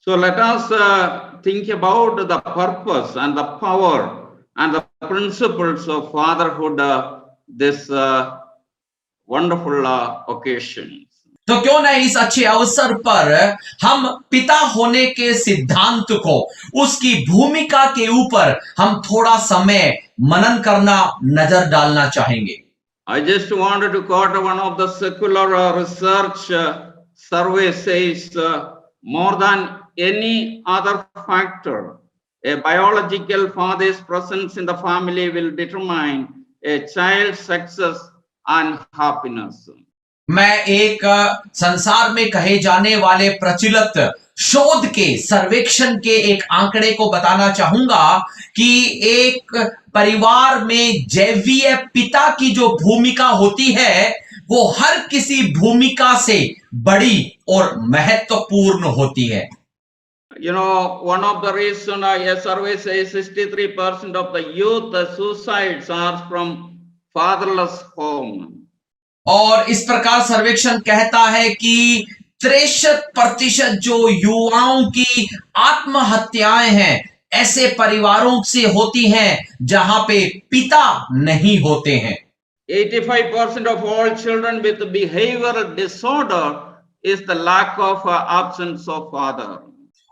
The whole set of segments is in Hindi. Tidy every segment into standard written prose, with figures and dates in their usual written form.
So let us think about the purpose and the power and the principles of fatherhood this wonderful occasion. तो क्यों न इस अच्छे अवसर पर हम पिता होने के सिद्धांत को, उसकी भूमिका के ऊपर हम थोड़ा समय मनन करना, नजर डालना चाहेंगे। I just wanted to quote one of the secular research survey says more than any other factor, a biological father's presence in the family will determine a child's success and happiness. मैं एक संसार में कहे जाने वाले प्रचलित शोध के सर्वेक्षण के एक आंकड़े को बताना चाहूंगा कि एक परिवार में जैवीय पिता की जो भूमिका होती है वो हर किसी भूमिका से बड़ी और महत्वपूर्ण होती है। You know, one of the reason a survey says 63% of the youth suicides are from fatherless home. और इस प्रकार सर्वेक्षण कहता है कि 63% जो युवाओं की आत्महत्याएं हैं ऐसे परिवारों से होती हैं जहां पे पिता नहीं होते हैं। 85% of all children with behavioral disorder is the lack of absence of father.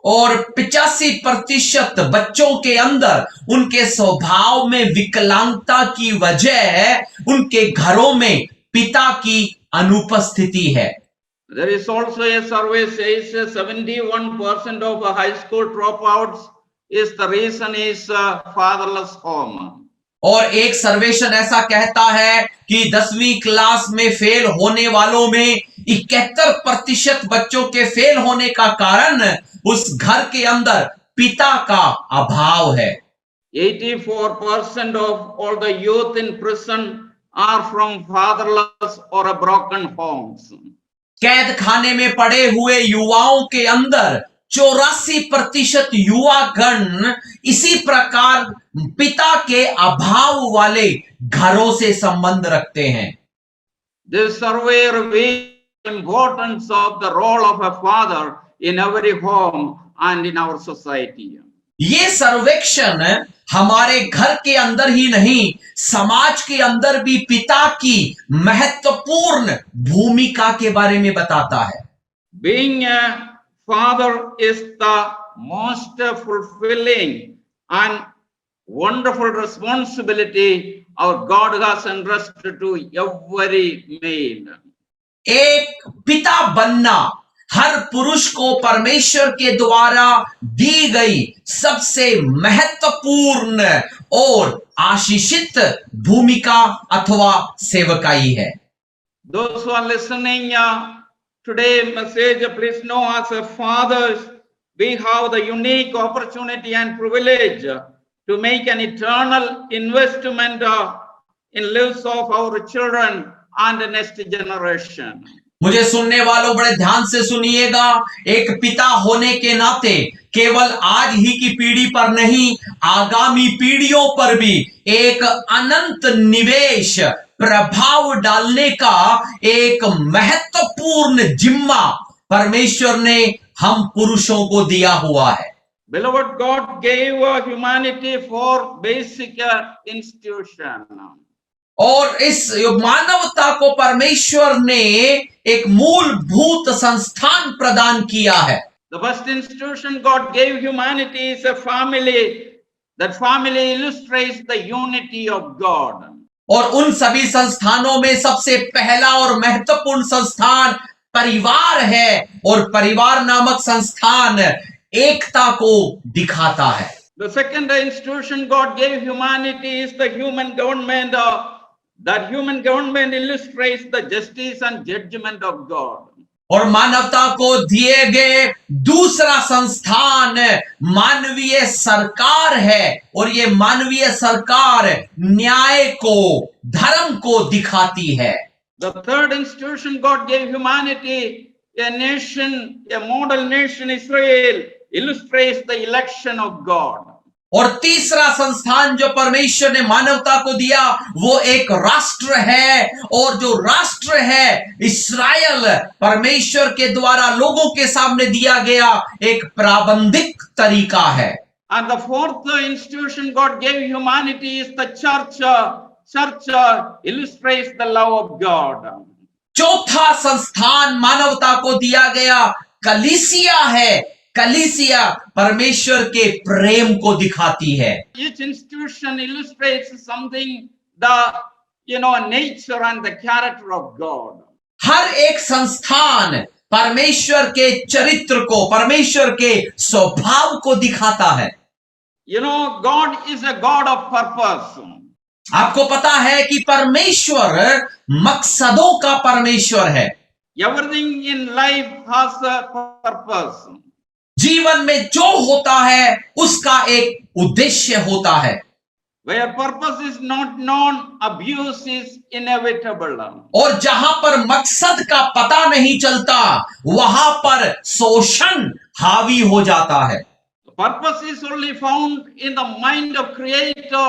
और 85% बच्चों के अंदर उनके स्वभाव में विकलांगता की वजह उनके घरों में पिता की अनुपस्थिति है। There is also a survey says 71% of high school dropouts is the reason is fatherless home. और एक सर्वेक्षण ऐसा कहता है कि 10वीं क्लास में फेल होने वालों में 71% बच्चों के फेल होने का कारण उस घर के अंदर पिता का अभाव है। 84% of all the youth in prison are from fatherless or a broken homes. कैद खाने में पड़े हुए युवाओं के अंदर 84% युवा गण इसी प्रकार पिता के अभाव वाले घरों से संबंध रखते हैं। This survey reveals the importance of the role of a father in every home and in our society. ये सर्वेक्षण हमारे घर के अंदर ही नहीं, समाज के अंदर भी पिता की महत्वपूर्ण भूमिका के बारे में बताता है। Being a father is the most fulfilling and wonderful responsibility our God has entrusted to every male. एक पिता बनना हर पुरुष को परमेश्वर के द्वारा दी गई सबसे महत्वपूर्ण और आशीषित भूमिका अथवा सेवकाई है। Those who are listening today message, please know as a fathers, we have the unique opportunity and privilege to make an eternal investment in lives of our children and the next generation. मुझे सुनने वालों बड़े ध्यान से सुनिएगा, एक पिता होने के नाते केवल आज ही की पीढ़ी पर नहीं, आगामी पीढ़ियों पर भी एक अनंत निवेश प्रभाव डालने का एक महत्वपूर्ण जिम्मा परमेश्वर ने हम पुरुषों को दिया हुआ है। Beloved, God gave humanity for basic institution. और इस मानवता को परमेश्वर ने एक मूलभूत संस्थान प्रदान किया है। The first institution God gave humanity is a family. That family illustrates the unity of God. और उन सभी संस्थानों में सबसे पहला और महत्वपूर्ण संस्थान परिवार है, और परिवार नामक संस्थान एकता को दिखाता है। The second institution God gave humanity is the human government. That human government illustrates the justice and judgment of God. और मानवता को दिए गए दूसरा संस्थान मानवीय सरकार है, और ये मानवीय सरकार न्याय को, धर्म को दिखाती है। The third institution God gave humanity, a nation, a model nation Israel, illustrates the election of God. और तीसरा संस्थान जो परमेश्वर ने मानवता को दिया वो एक राष्ट्र है, और जो राष्ट्र है इस्राएल परमेश्वर के द्वारा लोगों के सामने दिया गया एक प्राबंधिक तरीका है। And the fourth institution God gave humanity is the church. Church illustrates the love of God. चौथा संस्थान मानवता को दिया गया कलीसिया है। कलीसिया परमेश्वर के प्रेम को दिखाती है। Each institution illustrates something, the nature and the character of God. हर एक संस्थान परमेश्वर के चरित्र को, परमेश्वर के स्वभाव को दिखाता है। God is a God of purpose. आपको पता है कि परमेश्वर मकसदों का परमेश्वर है। Everything in life has a purpose. जीवन में जो होता है उसका एक उद्देश्य होता है। Where purpose is not known, abuse is inevitable. और जहां पर मकसद का पता नहीं चलता वहां पर शोषण हावी हो जाता है। Purpose is only found in the mind of Creator.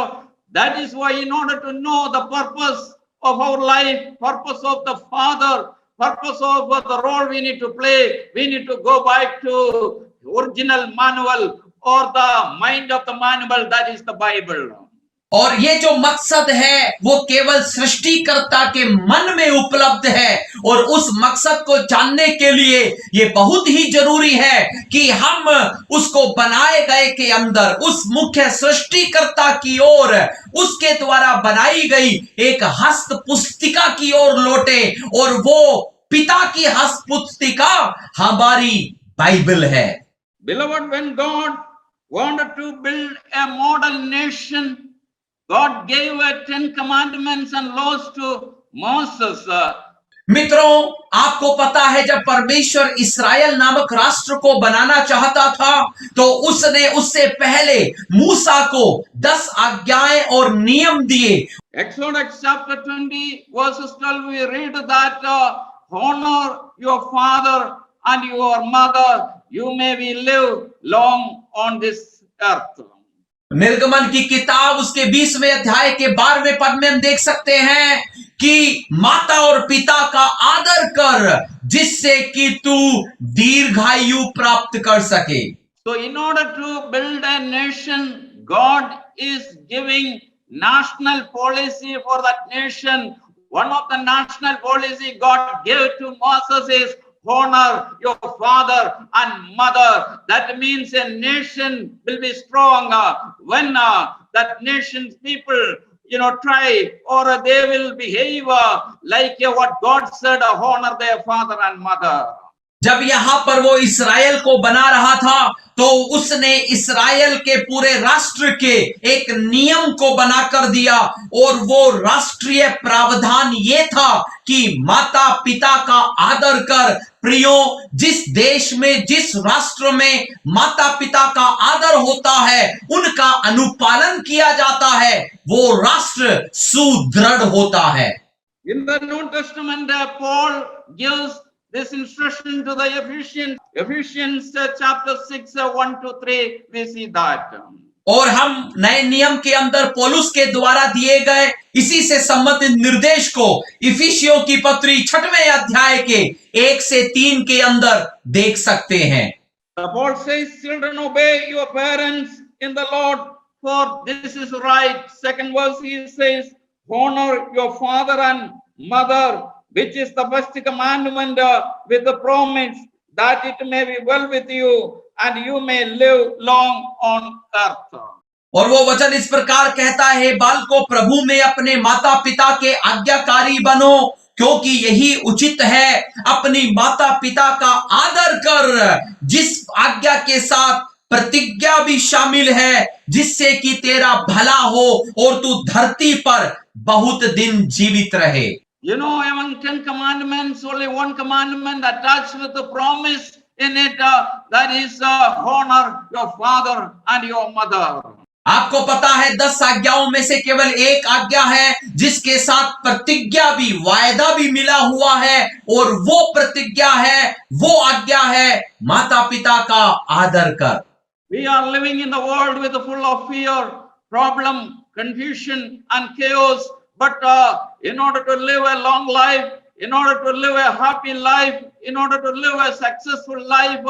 That is why, in order to know the purpose of our life, purpose of the Father, purpose of the role we need to play, we need to go back to original manual or the mind of the manual, that is the Bible. और ये जो मकसद है वो केवल सृष्टिकर्ता के मन में उपलब्ध है, और उस मकसद को जानने के लिए ये बहुत ही जरूरी है कि हम उसको बनाए गए के अंदर उस मुख्य सृष्टिकर्ता की ओर, उसके द्वारा बनाई गई एक हस्त पुस्तिका की ओर लौटे, और वो पिता की हस्त पुस्तिका हमारी बाइबल है। Beloved, when God wanted to build a model nation, God gave 10 commandments and laws to Moses. मित्रों, आपको पता है जब परमेश्वर इस्राएल नामक राष्ट्र को बनाना चाहता था तो उसने उससे पहले मूसा को 10 आज्ञाएं और नियम दिए। Exodus chapter 20 verses 12 we read that honor your father and your mother, you may be live long on this earth. निर्गमन की किताब उसके 20वें अध्याय के 12वें पद में हम देख सकते हैं कि माता और पिता का आदर कर जिससे कि तू दीर्घायु प्राप्त कर सके। So in order to build a nation, God is giving national policy for that nation. One of the national policy God gave to Moses is honor your father and mother. That means a nation will be strong when that nation's people try or they will behave like what God said, honor their father and mother. जब यहां पर वो इस्राएल को बना रहा था तो उसने इस्राएल के पूरे राष्ट्र के एक नियम को बनाकर दिया, और वो राष्ट्रीय प्रावधान ये था कि माता पिता का आदर कर। प्रियो, जिस देश में, जिस राष्ट्र में माता पिता का आदर होता है, उनका अनुपालन किया जाता है, वो राष्ट्र सुदृढ़ होता है। In the New Testament, Paul gives this instruction to the Ephesians chapter 6, 1 to 3, we see that. और हम नए नियम के अंदर पौलुस के द्वारा दिए गए इसी से संबंधित निर्देश को इफिसियों की पत्री 6वें अध्याय के 1 से 3 के अंदर देख सकते हैं। Paul says, children, obey your parents in the Lord, for this is right. Second verse, he says, honor your father and mother, which is the first commandment with the promise that it may be well with you and you may live long on earth. और वो वचन इस प्रकार कहता है, बालकों प्रभु में अपने माता पिता के आज्ञाकारी बनो, क्योंकि यही उचित है। अपनी माता पिता का आदर कर, जिस आज्ञा के साथ प्रतिज्ञा भी शामिल है, जिससे कि तेरा भला हो और तू धरती पर बहुत दिन जीवित रहे। Among 10 commandments, only one commandment attached with the promise in it, that is honor your father and your mother. आपको पता है 10 आज्ञाओं में से केवल एक आज्ञा है जिसके साथ प्रतिज्ञा भी, वायदा भी मिला हुआ है, और वो प्रतिज्ञा है, वो आज्ञा है, माता पिता का आदर कर। We are living in the world with full of fear, problem, confusion, and chaos. But in order to live a long life, in order to live a happy life, in order to live a successful life,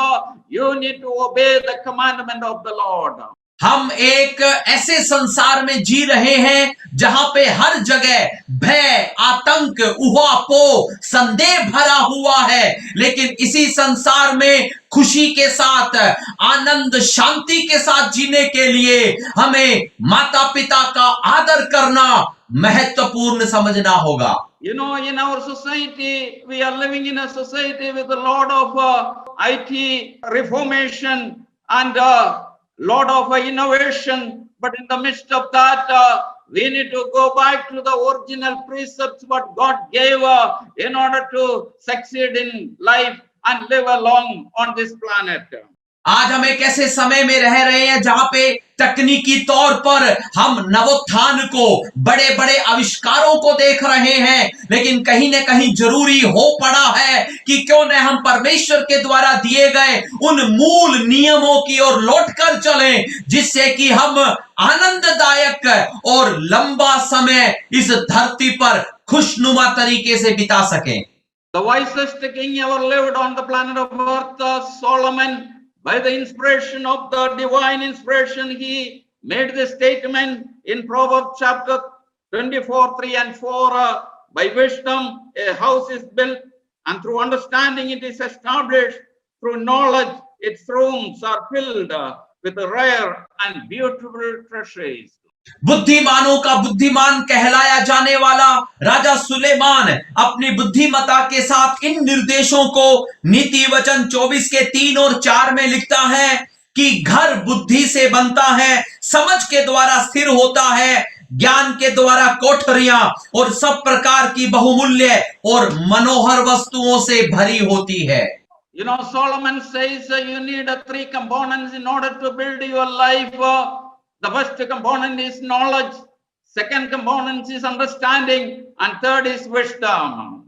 you need to obey the commandment of the Lord. हम एक ऐसे संसार में जी रहे हैं जहां पे हर जगह भय, आतंक, उहापोह, संदेह भरा हुआ है, लेकिन इसी संसार में खुशी के साथ, आनंद, शांति के साथ जीने के लिए हमें माता पिता का आदर करना महत्वपूर्ण समझना होगा। You know, in our society, we are living in a society with a lot of IT reformation and lot of innovation. But in the midst of that, we need to go back to the original precepts what God gave in order to succeed in life and live along on this planet. आज हम एक ऐसे समय में रह रहे हैं जहां पे तकनीकी तौर पर हम नवोत्थान को, बड़े बड़े आविष्कारों को देख रहे हैं, लेकिन कहीं न कहीं जरूरी हो पड़ा है कि क्यों न हम परमेश्वर के द्वारा दिए गए उन मूल नियमों की ओर लौटकर चलें, जिससे कि हम आनंददायक और लंबा समय इस धरती पर खुशनुमा तरीके से बिता सकें। The wisest king ever lived on the planet of earth, Solomon, by the inspiration of the divine inspiration, he made this statement in Proverbs chapter 24, 3 and 4, by wisdom a house is built, and through understanding it is established, through knowledge its rooms are filled with rare and beautiful treasures. बुद्धिमानों का बुद्धिमान कहलाया जाने वाला राजा सुलेमान अपनी बुद्धिमता के साथ इन निर्देशों को नीति वचन 24 के 3 और 4 में लिखता है कि घर बुद्धि से बनता है, समझ के द्वारा स्थिर होता है, ज्ञान के द्वारा कोठरियां और सब प्रकार की बहुमूल्य और मनोहर वस्तुओं से भरी होती है। You know, Solomon says you need 3 components in order to build your life. The first component is knowledge, second component is understanding, and third is wisdom.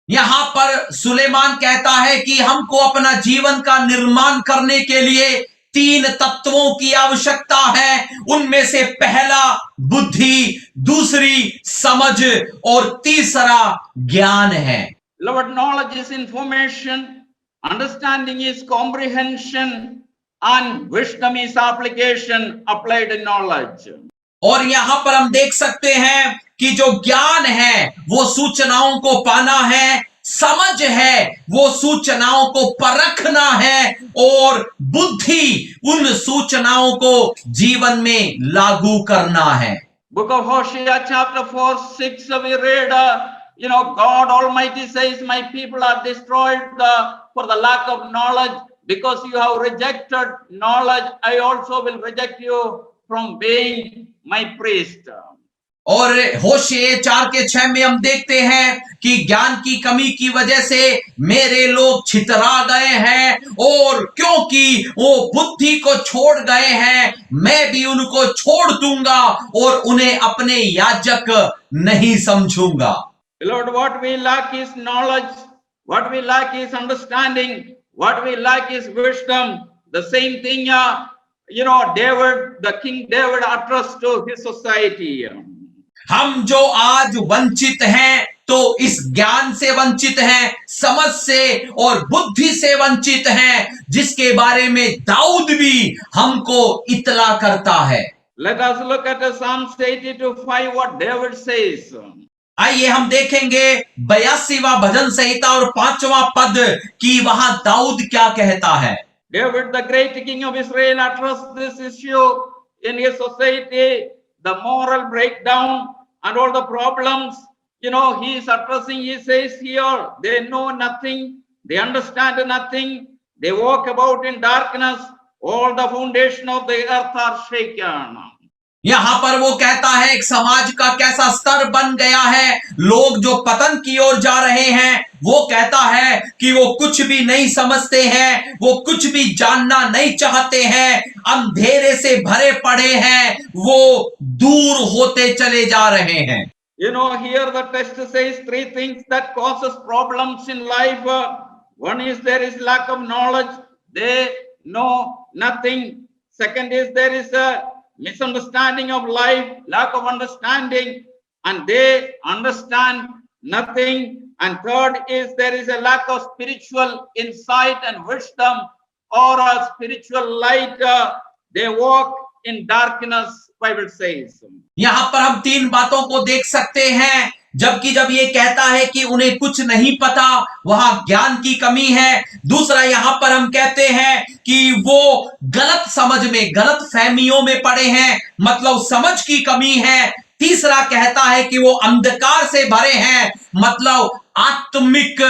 यहां पर सुलेमान कहता है कि हमको अपना जीवन का निर्माण करने के लिए 3 तत्वों की आवश्यकता है। उनमें से पहला बुद्धि, दूसरी समझ और तीसरा ज्ञान है। Lord, knowledge is information, understanding is comprehension, and wisdom is application, applied knowledge. और यहां पर हम देख सकते हैं कि जो ज्ञान है वो सूचनाओं को पाना है, समझ है वो सूचनाओं को परखना है, और बुद्धि उन सूचनाओं को जीवन में लागू करना है। Book of Hosea chapter 4, 6 we read, God Almighty says, my people are destroyed for the lack of knowledge. Because you have rejected knowledge, I also will reject you from being my priest. और होशे 4 के 6 में हम देखते हैं कि ज्ञान की कमी की वजह से मेरे लोग छितरा गए हैं, और क्योंकि वो बुद्धि को छोड़ गए हैं, मैं भी उनको छोड़ दूंगा और उन्हें अपने याजक नहीं समझूंगा। Lord, what we lack is knowledge, what we lack is understanding, what we lack is wisdom. The same thing, David, the King David addressed to his society. हम जो आज वंचित हैं तो इस ज्ञान से वंचित हैं, समझ से और बुद्धि से वंचित हैं, जिसके बारे में दाऊद भी हमको इतला करता है। Let us look at Psalm 82:5, what David says. आइए हम देखेंगे 82वां भजन संहिता और 5वां पद कि वहां दाऊद क्या कहता है। David, the great king of Israel, addressed this issue in his society, the moral breakdown and all the problems. He is addressing, he says here, they know nothing, they understand nothing, they walk about in darkness, all the foundation of the earth are shaken. यहां पर वो कहता है एक समाज का कैसा स्तर बन गया है, लोग जो पतन की ओर जा रहे हैं, वो कहता है कि वो कुछ भी नहीं समझते हैं, वो कुछ भी जानना नहीं चाहते हैं, अंधेरे से भरे पड़े हैं, वो दूर होते चले जा रहे हैं। Here the text says 3 things that causes problems in life. One is there is lack of knowledge, they know nothing. Second is there is a misunderstanding of life, lack of understanding, and they understand nothing. And third is there is a lack of spiritual insight and wisdom or a spiritual light. They walk in darkness, Bible says. यहां पर हम तीन बातों को देख सकते हैं, जबकि जब ये कहता है कि उन्हें कुछ नहीं पता, वहां ज्ञान की कमी है। दूसरा, यहां पर हम कहते हैं कि वो गलत समझ में, गलत फहमियों में पड़े हैं, मतलब समझ की कमी है। तीसरा कहता है कि वो अंधकार से भरे हैं, मतलब आत्मिक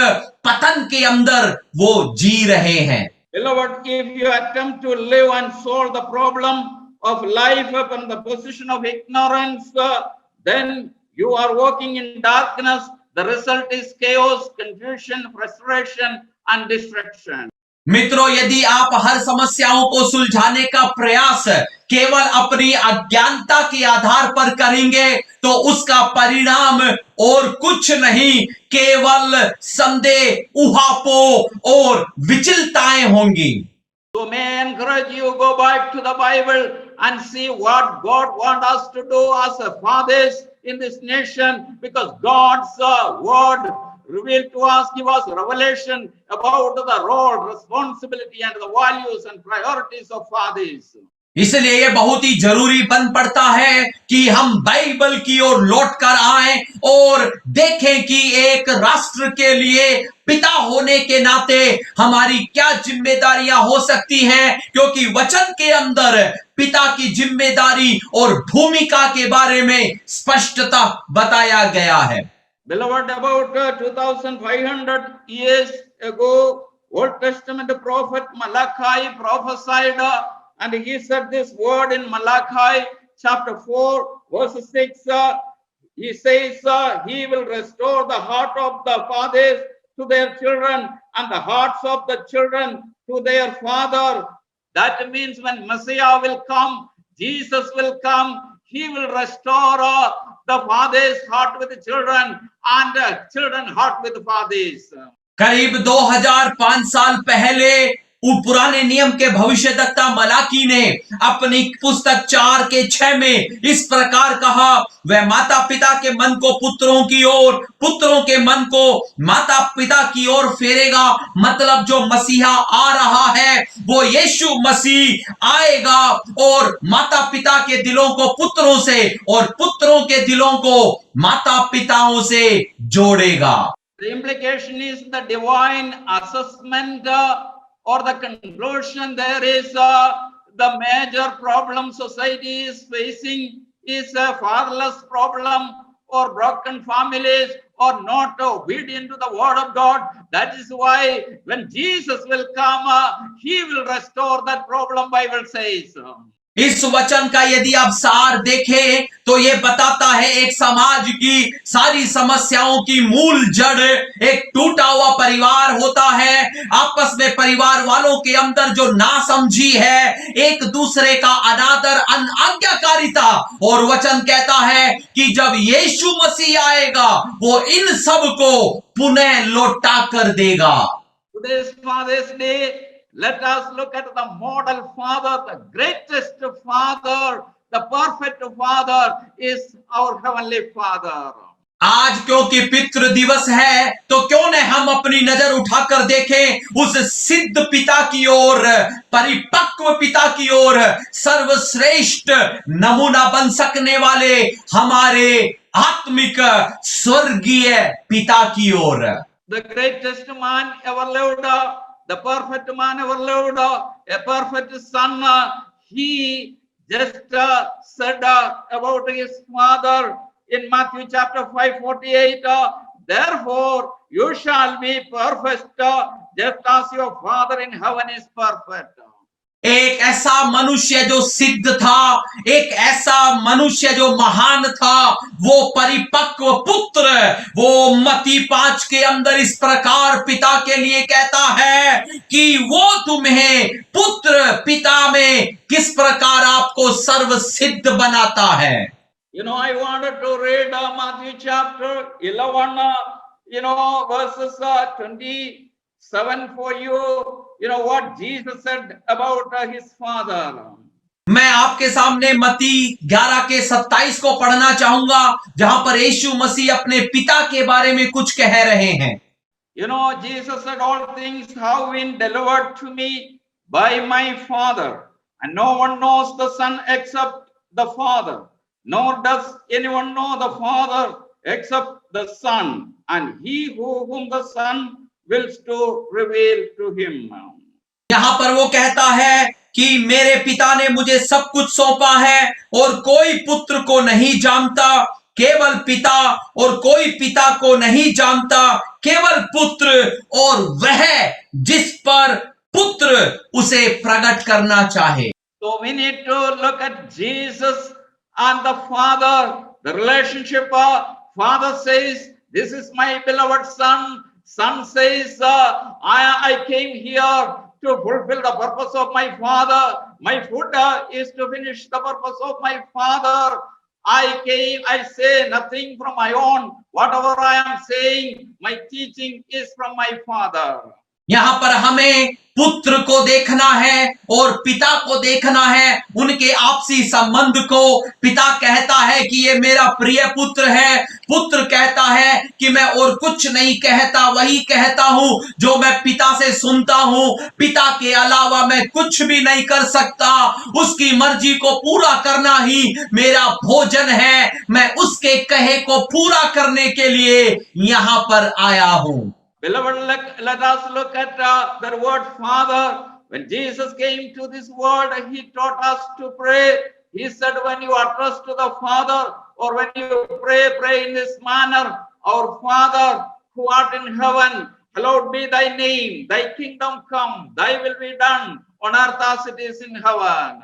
पतन के अंदर वो जी रहे हैं। Beloved, if you attempt to live and solve the problem of life upon the position of ignorance, then you are walking in darkness. The result is chaos, confusion, frustration, and destruction. मित्रों, यदि आप हर समस्याओं को सुलझाने का प्रयास केवल अपनी अज्ञानता के आधार पर करेंगे, तो उसका परिणाम और कुछ नहीं, केवल संदेह, उहापों और विचलताएं होंगी। So may I encourage you, go back to the Bible and see what God wants us to do as a fathers in this nation, because God's word revealed to us, give us revelation about the role, responsibility, and the values and priorities of fathers. इसलिए ये बहुत ही जरूरी बन पड़ता है कि हम बाइबल की ओर लौट कर आएं और देखें कि एक राष्ट्र के लिए पिता होने के नाते हमारी क्या जिम्मेदारियां हो सकती हैं, क्योंकि वचन के अंदर पिता की जिम्मेदारी और भूमिका के बारे में स्पष्टता बताया गया है। Beloved, about 2500 years ago, Old Testament prophet Malachi prophesied, and he said this word in Malachi chapter 4, verse 6. He says, he will restore the heart of the fathers to their children and the hearts of the children to their father. That means when Messiah will come, Jesus will come, he will restore the father's heart with the children and the children's heart with the fathers. करीब 2005 साल पहले पुराने नियम के भविष्यद्वक्ता मलाकी ने अपनी पुस्तक 4:6 में इस प्रकार कहा, वह माता पिता के मन को पुत्रों की ओर, पुत्रों के मन को माता पिता की ओर फेरेगा। मतलब जो मसीहा आ रहा है वो यीशु मसीह आएगा और माता पिता के दिलों को पुत्रों से और पुत्रों के दिलों को माता पिताओं से जोड़ेगा। The implication is the divine assessment or the conclusion. There is the major problem society is facing is a fatherless problem or broken families or not obedient to the word of God. That is why when Jesus will come, he will restore that problem, Bible says. इस वचन का यदि आप सार देखें तो ये बताता है एक समाज की सारी समस्याओं की मूल जड़ एक टूटा हुआ परिवार होता है। आपस में परिवार वालों के अंदर जो नासमझी है, एक दूसरे का अनादर, अनाज्ञाकारिता, और वचन कहता है कि जब यीशु मसीह आएगा वो इन सब को पुनः लौटा कर देगा। Today's Father's Day, let us look at the model father, the greatest father, the perfect father is our heavenly Father. आज क्योंकि पितृ दिवस है तो क्यों न हम अपनी नजर उठाकर देखें उस सिद्ध पिता की ओर, परिपक्व पिता की ओर, सर्वश्रेष्ठ नमूना बन सकने वाले हमारे आत्मिक स्वर्गीय पिता की ओर। The greatest man ever lived, the perfect man ever lived, a perfect son. He just said about his father in Matthew chapter 5:48, therefore you shall be perfect just as your Father in heaven is perfect. एक ऐसा मनुष्य जो सिद्ध था, एक ऐसा मनुष्य जो महान था, वो परिपक्व पुत्र, वो मत्ती 5 के अंदर इस प्रकार पिता के लिए कहता है कि वो तुम्हें पुत्र पिता में किस प्रकार आपको सर्वसिद्ध बनाता है। You know, I wanted to read Matthew chapter 11, verses 27 for you. You know what Jesus said about his father. मैं आपके सामने मत्ती 11 के 27 को पढ़ना चाहूंगा, जहां पर यीशु मसीह अपने पिता के बारे में कुछ कह रहे हैं। You know, Jesus said, all things have been delivered to me by my Father, and no one knows the Son except the Father, nor does anyone know the Father except the Son, and he whom the Son wills to reveal to him. यहां पर वो कहता है कि मेरे पिता ने मुझे सब कुछ सौंपा है और कोई पुत्र को नहीं जानता, केवल पिता, और कोई पिता को नहीं जानता, केवल पुत्र, और वह जिस पर पुत्र उसे प्रकट करना चाहे। So we need to look at Jesus and the Father, the relationship. Father says, this is my beloved Son. Son says, I came here to fulfill the purpose of my Father. My food is to finish the purpose of my Father. I say nothing from my own. Whatever I am saying, my teaching is from my Father. यहां पर हमें पुत्र को देखना है और पिता को देखना है, उनके आपसी संबंध को। पिता कहता है कि ये मेरा प्रिय पुत्र है, पुत्र कहता है कि मैं और कुछ नहीं कहता, वही कहता हूं जो मैं पिता से सुनता हूं। पिता के अलावा मैं कुछ भी नहीं कर सकता, उसकी मर्जी को पूरा करना ही मेरा भोजन है। मैं उसके कहे को पूरा करने के लिए यहां पर आया हूं। Beloved, let us look at the word Father. When Jesus came to this world, he taught us to pray. He said, when you address to the Father, or when you pray in this manner, our Father who art in heaven, hallowed be thy name, thy kingdom come, thy will be done on earth as it is in heaven.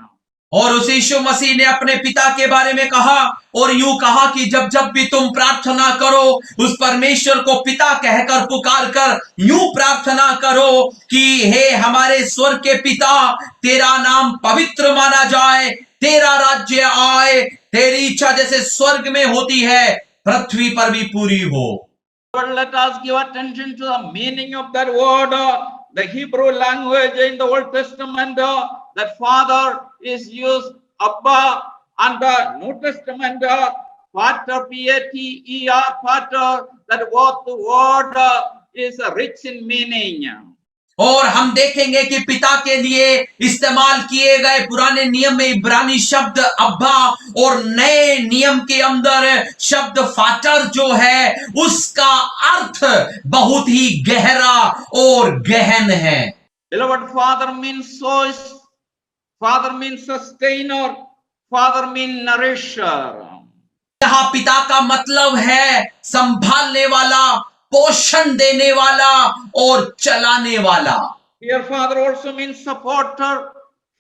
और उस यीशु मसीह ने अपने पिता के बारे में कहा और यूं कहा कि जब जब भी तुम प्रार्थना करो, उस परमेश्वर को पिता कहकर पुकार कर यूं प्रार्थना करो कि हे हमारे स्वर्ग के पिता, तेरा नाम पवित्र माना जाए, तेरा राज्य आए, तेरी इच्छा जैसे स्वर्ग में होती है पृथ्वी पर भी पूरी हो। But let us give attention to the meaning of that word. The Hebrew language in the Old Testament, that Father is used Abba, and the New Testament, Pater, P-A-T-E-R, Pater, that both the word is rich in meaning. और हम देखेंगे कि पिता के लिए इस्तेमाल किए गए पुराने नियम में इब्रानी शब्द अब्बा और नए नियम के अंदर शब्द फाटर जो है, उसका अर्थ बहुत ही गहरा और गहन है। Beloved, Father means source, Father means sustainer, Father means nourisher. यहाँ पिता का मतलब है संभालने वाला, पोषण देने वाला और चलाने वाला। Here Father also means supporter,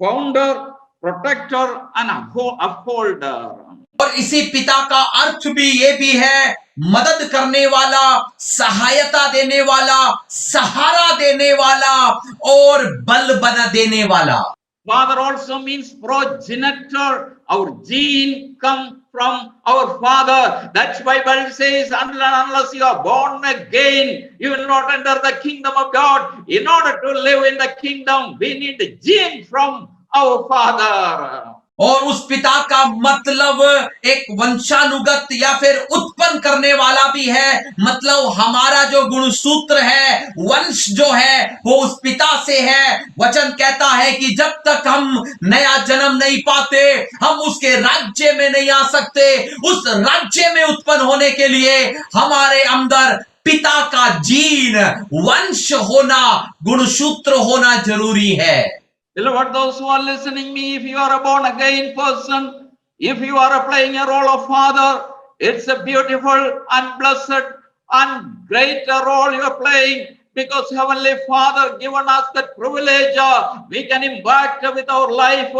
founder, protector and upholder. और इसी पिता का अर्थ भी ये भी है मदद करने वाला, सहायता देने वाला, सहारा देने वाला और बल बना देने वाला। Father also means progenitor. Our gene come from our father. That's why Bible says, unless you are born again, you will not enter the kingdom of God. In order to live in the kingdom, we need the gene from our father. और उस पिता का मतलब एक वंशानुगत या फिर उत्पन्न करने वाला भी है। मतलब हमारा जो गुणसूत्र है, वंश जो है, वो उस पिता से है। वचन कहता है कि जब तक हम नया जन्म नहीं पाते, हम उसके राज्य में नहीं आ सकते। उस राज्य में उत्पन्न होने के लिए हमारे अंदर पिता का जीन, वंश होना, गुणसूत्र होना जरूरी है। Beloved, those who are listening me, if you are a born again person, if you are playing a role of father, it's a beautiful and blessed and great role you are playing, because Heavenly Father given us that privilege, we can impact with our life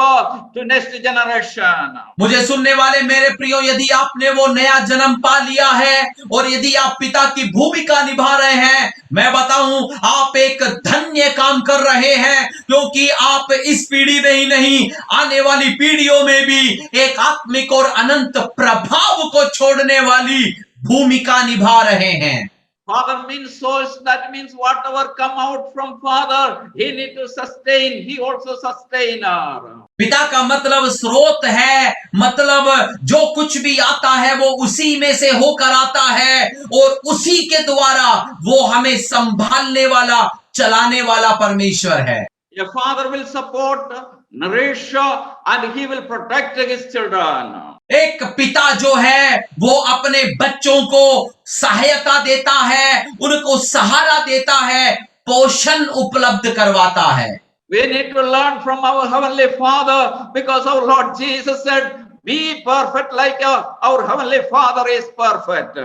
to next generation. मुझे सुनने वाले मेरे प्रियो, यदि आपने वो नया जन्म पा लिया है और यदि आप पिता की भूमिका निभा रहे हैं, मैं बताऊं आप एक धन्य काम कर रहे हैं, क्योंकि आप इस पीढ़ी में ही नहीं, आने वाली पीढ़ियों में भी एक आत्मिक और अनंत प्रभाव को छोड़ने वाली भूमिका निभा रहे हैं। Father means source. That means whatever come out from Father, He need to sustain. He also sustainer. पिता का मतलब स्रोत है, मतलब जो कुछ भी आता है वो उसी में से होकर आता है और उसी के द्वारा वो हमें संभालने वाला, चलाने वाला परमेश्वर है। A father will support, nourish, and he will protect his children. एक पिता जो है वो अपने बच्चों को सहायता देता है, उनको सहारा देता है, पोषण उपलब्ध करवाता है। We need to learn from our Heavenly Father because our Lord Jesus said, be perfect like our Heavenly Father is perfect.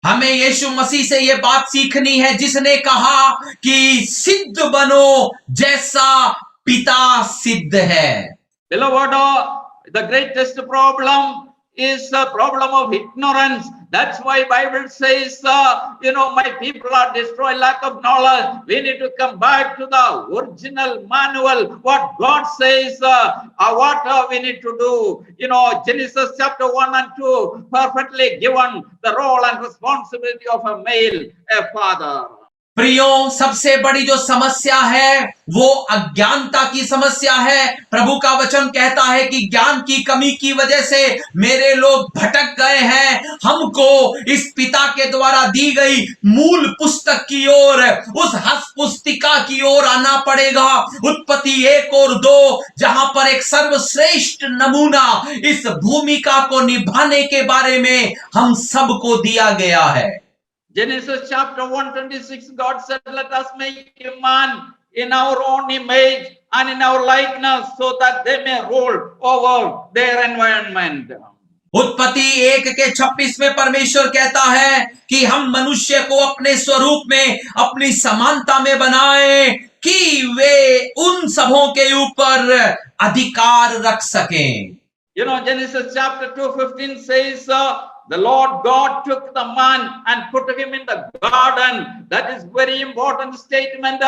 हमें यीशु मसीह से ये बात सीखनी है जिसने कहा कि सिद्ध बनो जैसा पिता सिद्ध है। Beloved, the greatest problem is the problem of ignorance. That's why Bible says, my people are destroyed lack of knowledge. We need to come back to the original manual, what God says, what we need to do. Genesis chapter 1 and 2, perfectly given the role and responsibility of a male, a father. प्रियो, सबसे बड़ी जो समस्या है वो अज्ञानता की समस्या है। प्रभु का वचन कहता है कि ज्ञान की कमी की वजह से मेरे लोग भटक गए हैं। हमको इस पिता के द्वारा दी गई मूल पुस्तक की ओर, उस हस्त पुस्तिका की ओर आना पड़ेगा। उत्पत्ति 1 और 2, जहां पर एक सर्वश्रेष्ठ नमूना इस भूमिका को निभाने के बारे में हम सबको दिया गया है। Genesis chapter 1:26, God said, let us make a man in our own image and in our likeness so that they may rule over their environment. उत्पत्ति 1:26 में परमेश्वर कहता है कि हम मनुष्य को अपने स्वरूप में, अपनी समानता में बनाएं कि वे उन सबों के ऊपर अधिकार रख सकें। Genesis chapter 2:15 says, the Lord God took the man and put him in the garden. That is very important statement.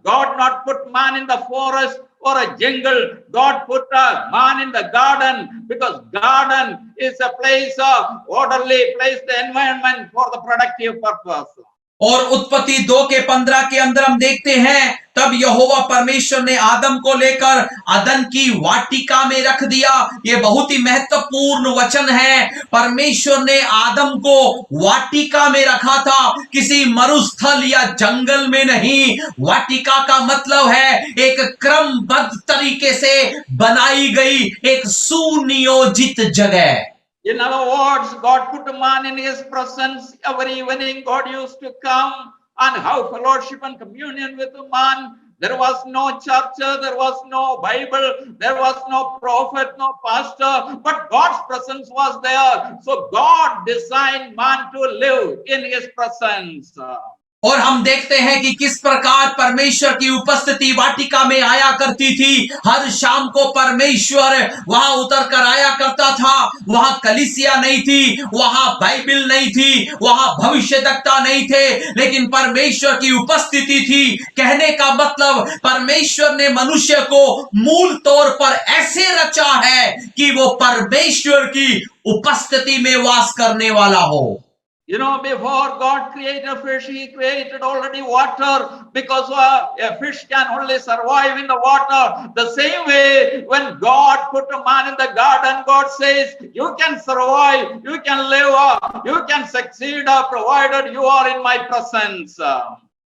God not put man in the forest or a jungle. God put a man in the garden because garden is a place, orderly place, the environment for the productive purpose. और उत्पत्ति 2:15 के अंदर हम देखते हैं, तब यहोवा परमेश्वर ने आदम को लेकर अदन की वाटिका में रख दिया। यह बहुत ही महत्वपूर्ण वचन है। परमेश्वर ने आदम को वाटिका में रखा था, किसी मरुस्थल या जंगल में नहीं। वाटिका का मतलब है एक क्रमबद्ध तरीके से बनाई गई एक सुनियोजित जगह। In other words, God put a man in his presence. Every evening God used to come and have fellowship and communion with the man. There was no church, there was no Bible, there was no prophet, no pastor, but God's presence was there. So God designed man to live in his presence. और हम देखते हैं कि किस प्रकार परमेश्वर की उपस्थिति वाटिका में आया करती थी। हर शाम को परमेश्वर वहां उतर कर आया करता था। वहां कलीसिया नहीं थी, वहां बाइबल नहीं थी, वहां भविष्यद्वक्ता नहीं थे, लेकिन परमेश्वर की उपस्थिति थी। कहने का मतलब परमेश्वर ने मनुष्य को मूल तौर पर ऐसे रचा है कि वो परमेश्वर की उपस्थिति में वास करने वाला हो। Before God created a fish, He created already water because a fish can only survive in the water. The same way, when God put a man in the garden, God says, you can survive, you can live, you can succeed, provided you are in my presence.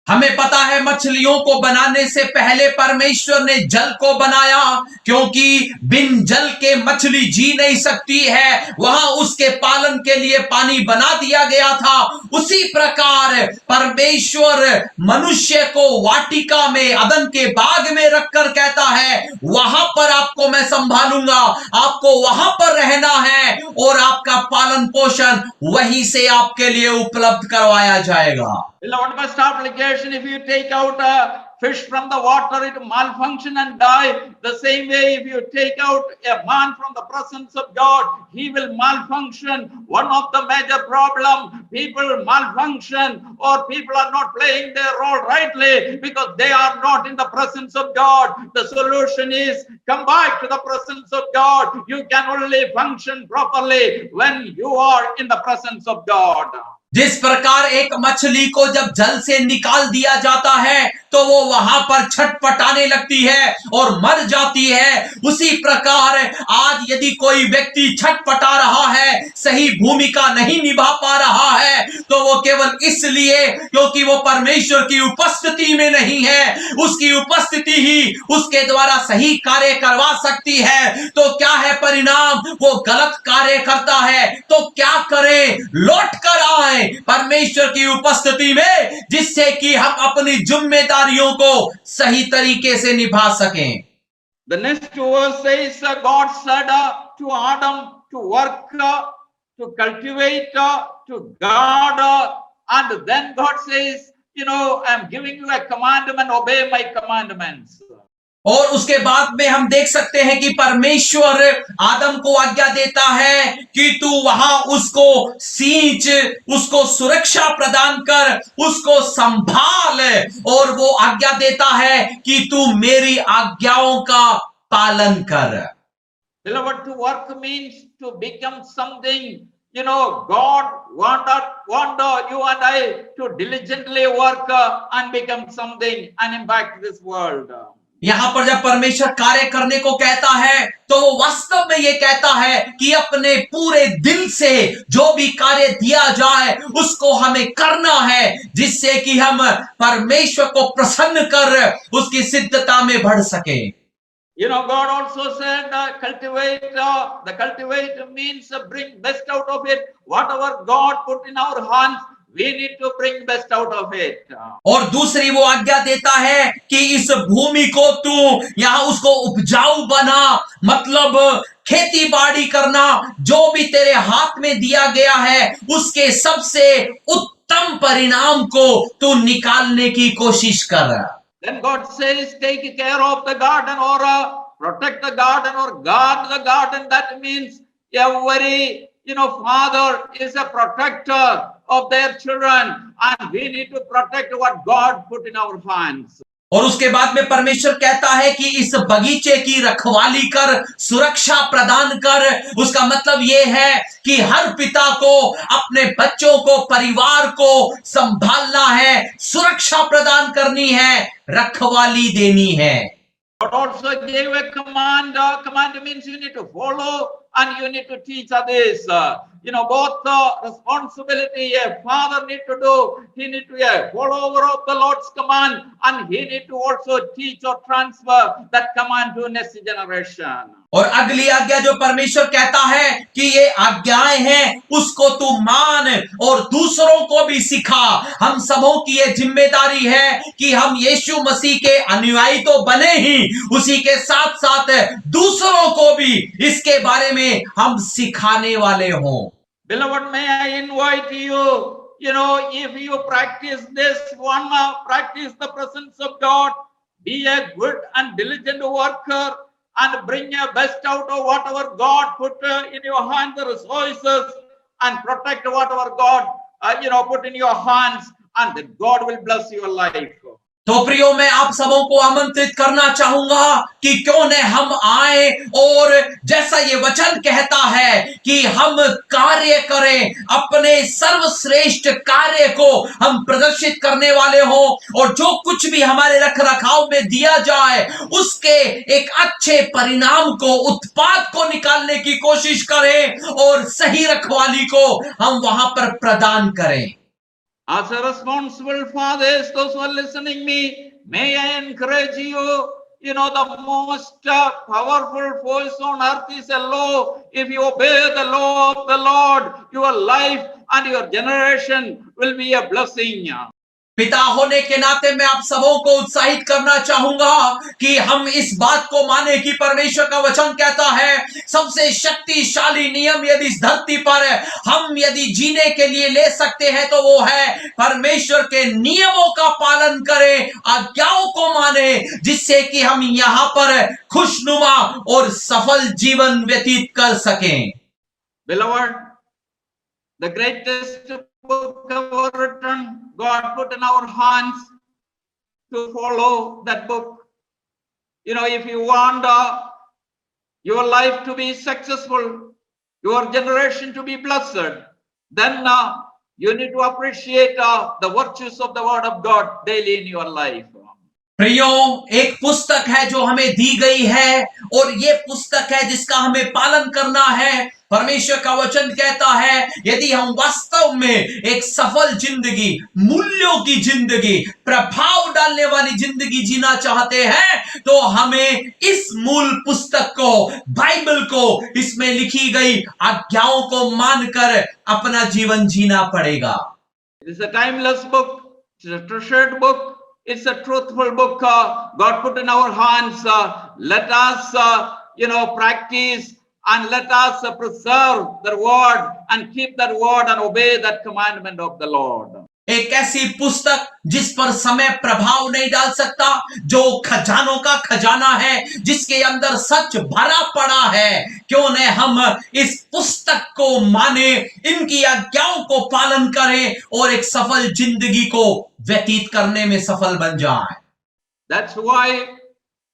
हमें पता है मछलियों को बनाने से पहले परमेश्वर ने जल को बनाया, क्योंकि बिन जल के मछली जी नहीं सकती है। वहां उसके पालन के लिए पानी बना दिया गया था। उसी प्रकार परमेश्वर मनुष्य को वाटिका में, अदन के बाग में रखकर कहता है, वहां पर आपको मैं संभालूंगा, आपको वहां पर रहना है और आपका पालन पोषण वहीं से आपके लिए उपलब्ध करवाया जाएगा। Beloved, must application, if you take out a fish from the water, it malfunction and die. The same way, if you take out a man from the presence of God, he will malfunction. One of the major problem, people malfunction or people are not playing their role rightly because they are not in the presence of God. The solution is come back to the presence of God. You can only function properly when you are in the presence of God. जिस प्रकार एक मछली को जब जल से निकाल दिया जाता है तो वो वहां पर छटपटाने लगती है और मर जाती है, उसी प्रकार आज यदि कोई व्यक्ति छटपटा रहा है, सही भूमिका नहीं निभा पा रहा है, तो वो केवल इसलिए क्योंकि वो परमेश्वर की उपस्थिति में नहीं है। उसकी उपस्थिति ही उसके द्वारा सही कार्य करवा सकती है। तो क्या है परिणाम? वो गलत कार्य करता है। तो क्या करें? लौट कर आए परमेश्वर की उपस्थिति में, जिससे कि हम अपनी जिम्मेदारियों को सही तरीके से निभा सकें। The next verse says, God said to Adam to work, to cultivate, to guard, and then God says, I'm giving you a commandment, obey my commandments. और उसके बाद में हम देख सकते हैं कि परमेश्वर आदम को आज्ञा देता है कि तू वहां उसको सींच, उसको सुरक्षा प्रदान कर, उसको संभाल, और वो आज्ञा देता है कि तू मेरी आज्ञाओं का पालन कर। Beloved, to work means to become something. God want you and I to diligently work and become something and impact this world. यहां पर जब परमेश्वर कार्य करने को कहता है तो वो वास्तव में ये कहता है कि अपने पूरे दिल से जो भी कार्य दिया जाए उसको हमें करना है, जिससे कि हम परमेश्वर को प्रसन्न कर उसकी सिद्धता में बढ़ सके। God also said, cultivate. The cultivate means bring best out of it. Whatever God put in our hands, we need to bring best out of it. और दूसरी वो आज्ञा देता है कि इस भूमि को तू यहां उसको उपजाऊ बना, मतलब खेती बाड़ी करना, जो भी तेरे हाथ में दिया गया है उसके सबसे उत्तम परिणाम को तू निकालने की कोशिश कर। Then God says, take care of the garden, or protect the garden, or guard the garden. That means every father is a protector of their children, and we need to protect what God put in our hands. और उसके बाद में परमेश्वर कहता है कि इस बगीचे की रखवाली कर, सुरक्षा प्रदान कर। उसका मतलब यह है कि हर पिता को अपने बच्चों को, परिवार को संभालना है, सुरक्षा प्रदान करनी है, रखवाली देनी है। God also gave a command. Command means you need to follow and you need to teach others. Both responsibility a father need to do. He need to be a follower of the Lord's command, and he need to also teach or transfer that command to next generation. और अगली आज्ञा जो परमेश्वर कहता है कि ये आज्ञाएं हैं, उसको तू मान और दूसरों को भी सिखा। हम सबों की ये जिम्मेदारी है कि हम यीशु मसीह के अनुयायी तो बने ही, उसी के साथ साथ दूसरों को भी इसके बारे में हम सिखाने वाले हों। Beloved, may I invite you, if you practice this one, practice the presence of God, be a good and diligent worker, and bring your best out of whatever God put in your hands, the resources, and protect whatever God, put in your hands, and then God will bless your life. तो प्रियो, मैं आप सबों को आमंत्रित करना चाहूंगा कि क्यों न हम आए और जैसा ये वचन कहता है कि हम कार्य करें, अपने सर्वश्रेष्ठ कार्य को हम प्रदर्शित करने वाले हों, और जो कुछ भी हमारे रख रखाव में दिया जाए उसके एक अच्छे परिणाम को, उत्पाद को निकालने की कोशिश करें और सही रखवाली को हम वहां पर प्रदान करें। As a responsible fathers, those who are listening me, may I encourage you, the most powerful force on earth is a law. If you obey the law of the Lord, your life and your generation will be a blessing. पिता होने के नाते मैं आप सबों को उत्साहित करना चाहूंगा कि हम इस बात को माने कि परमेश्वर का वचन कहता है, सबसे शक्तिशाली नियम यदि इस धरती पर हम यदि जीने के लिए ले सकते हैं तो वो है परमेश्वर के नियमों का पालन करें, आज्ञाओं को माने, जिससे कि हम यहां पर खुशनुमा और सफल जीवन व्यतीत कर सकें। Beloved, the greatest book ever written, God put in our hands to follow that book. If you want your life to be successful, your generation to be blessed, then You need to appreciate the virtues of the word of God daily in your life. प्रियो, एक पुस्तक है जो हमें दी गई है और ये पुस्तक है जिसका हमें पालन करना है। परमेश्वर का वचन कहता है यदि हम वास्तव में एक सफल जिंदगी, मूल्यों की जिंदगी, प्रभाव डालने वाली जिंदगी जीना चाहते हैं तो हमें इस मूल पुस्तक को, बाइबल को, इसमें लिखी गई आज्ञाओं को मानकर अपना जीवन जीना पड़ेगा। It is a timeless book. It's a treasured book. It's a truthful book God put in our hands. Let us, practice and let us preserve the word and keep that word and obey that commandment of the Lord. एक ऐसी पुस्तक जिस पर समय प्रभाव नहीं डाल सकता, जो खजानों का खजाना है, जिसके अंदर सच भरा पड़ा है। क्यों न हम इस पुस्तक को माने, इनकी आज्ञाओं को पालन करें और एक सफल जिंदगी को व्यतीत करने में सफल बन जाएं। That's why,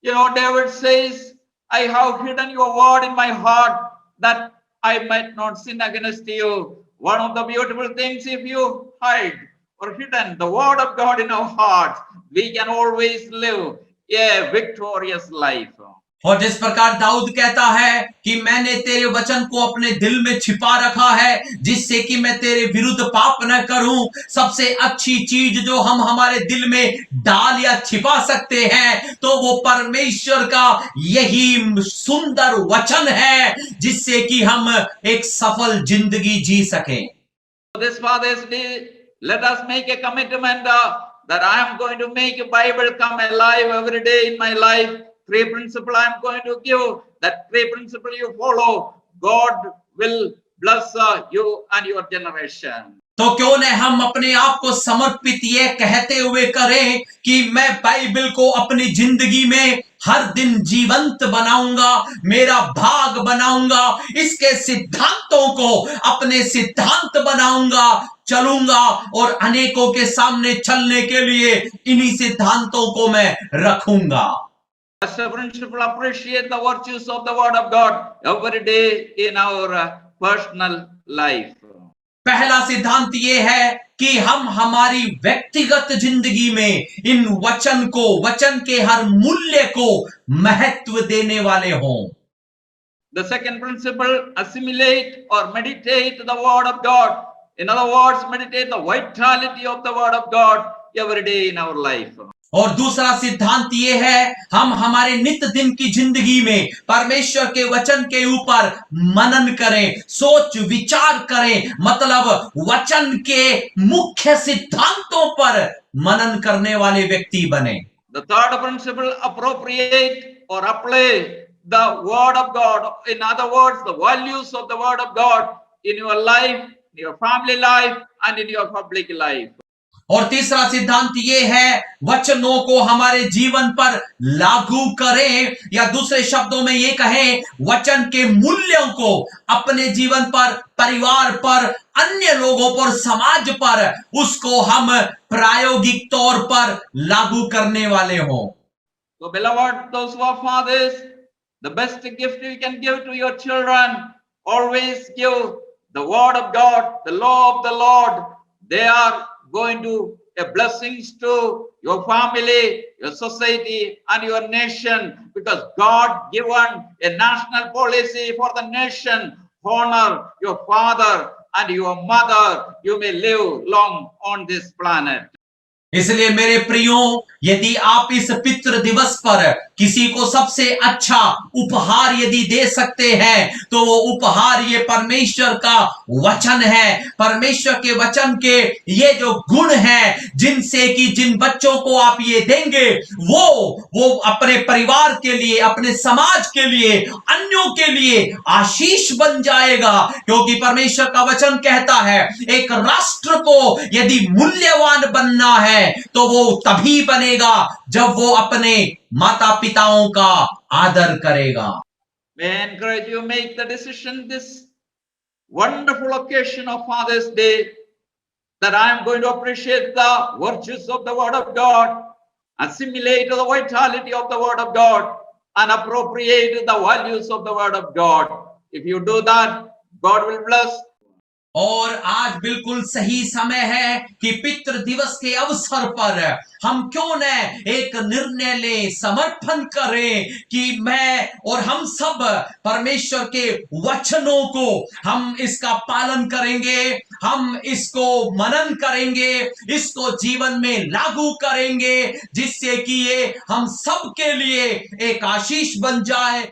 David says, I have hidden your word in my heart that I might not sin against you. One of the beautiful things, if you hide or hidden the word of God in our hearts, we can always live a victorious life. और जिस प्रकार दाऊद कहता है कि मैंने तेरे वचन को अपने दिल में छिपा रखा है जिससे कि मैं तेरे विरुद्ध पाप न करूं, सबसे अच्छी चीज जो हम हमारे दिल में डाल या छिपा सकते हैं तो वो परमेश्वर का यही सुंदर वचन है जिससे कि हम एक सफल जिंदगी जी सकें। This Father's Day, let us make a commitment that I am going to make a Bible come alive every day in my life. 3 principles I am going to give. That 3 principles you follow, God will bless you and your generation. तो क्यों न हम अपने आप को समर्पित ये कहते हुए करें कि मैं बाइबल को अपनी जिंदगी में हर दिन जीवंत बनाऊंगा, मेरा भाग बनाऊंगा, इसके सिद्धांतों को अपने सिद्धांत बनाऊंगा, चलूंगा और अनेकों के सामने चलने के लिए इन्हीं सिद्धांतों को मैं रखूंगा। As a principle, appreciate the virtues of the word of God every day in our personal life. पहला सिद्धांत ये है कि हम हमारी व्यक्तिगत जिंदगी में इन वचन के हर मूल्य को महत्व देने वाले हों। The second principle, assimilate or meditate the word of God. In other words, meditate the vitality of the word of God every day in our life. और दूसरा सिद्धांत ये है हम हमारे नित्य दिन की जिंदगी में परमेश्वर के वचन के ऊपर मनन करें, सोच विचार करें, मतलब वचन के मुख्य सिद्धांतों पर मनन करने वाले व्यक्ति बने। The third principle, appropriate or apply the word of God. In other words, the values of the word of God in your life, in your family life, and in your public life. और तीसरा सिद्धांत ये है वचनों को हमारे जीवन पर लागू करें, या दूसरे शब्दों में ये कहें वचन के मूल्यों को अपने जीवन पर, परिवार पर, अन्य लोगों पर, समाज पर उसको हम प्रायोगिक तौर पर लागू करने वाले हों। So beloved, those who are fathers, the best gift you can give to your children, always give the word of God, the law of the Lord. They are going to a blessings to your family, your society, and your nation, because God given a national policy for the nation. Honor your father and your mother. You may live long on this planet. इसलिए मेरे प्रियो, यदि आप इस पितृ दिवस पर किसी को सबसे अच्छा उपहार यदि दे सकते हैं तो वो उपहार ये परमेश्वर का वचन है। परमेश्वर के वचन के ये जो गुण हैं जिनसे कि जिन बच्चों को आप ये देंगे वो अपने परिवार के लिए, अपने समाज के लिए, अन्यों के लिए आशीष बन जाएगा। क्योंकि परमेश्वर का वचन कहता है एक राष्ट्र को यदि मूल्यवान बनना है तो वो तभी बनेगा जब वो अपने माता पिताओं का आदर करेगा। May I encourage you, make the decision this wonderful occasion of Father's Day that I am going to appreciate the virtues of the word of God, assimilate the vitality of the word of God, and appropriate the values of the word of God. If you do that, God will bless. और आज बिल्कुल सही समय है कि पितृ दिवस के अवसर पर हम क्यों न एक निर्णय ले, समर्पण करें कि मैं और हम सब परमेश्वर के वचनों को हम इसका पालन करेंगे, हम इसको मनन करेंगे, इसको जीवन में लागू करेंगे, जिससे कि ये हम सब के लिए एक आशीष बन जाए